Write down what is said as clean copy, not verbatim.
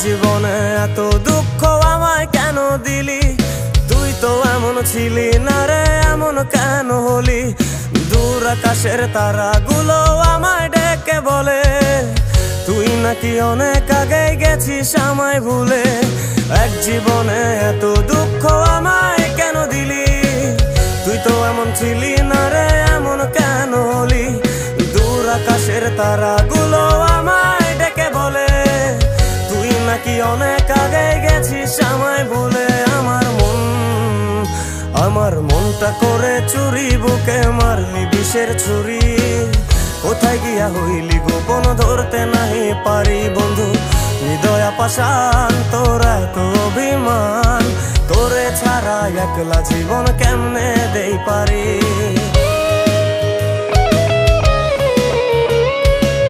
জীবনে এত দুঃখ আমায় কেন দিলি? তুই তো এমন ছিলি না রে, এমন কেন হলি? দূর আকাশের তারাগুলো আমায় ডেকে বলে তুই নাকি অনেক আগে গেছিস আমায় ভুলে। এক জীবনে এত দুঃখ আমায় কেন দিলি? তুই তো এমন ছিলি না রে, এমন কেন হলি? দূর আকাশের তারাগুলো আমায় ডেকে বলে তুই নাকি অনেক আগে গেছিস আমায় ভুলে। আমার মনটা করে চুরি, বুকে মারলি বিষের ছুরি। কোথায় গিয়া হইলি গোপন, ধরতে নাহি পারি বন্ধু। হৃদয় পাষাণ তোর এত অভিমান, তোরে ছাড়া একলা জীবন কেমনে দেই পারি?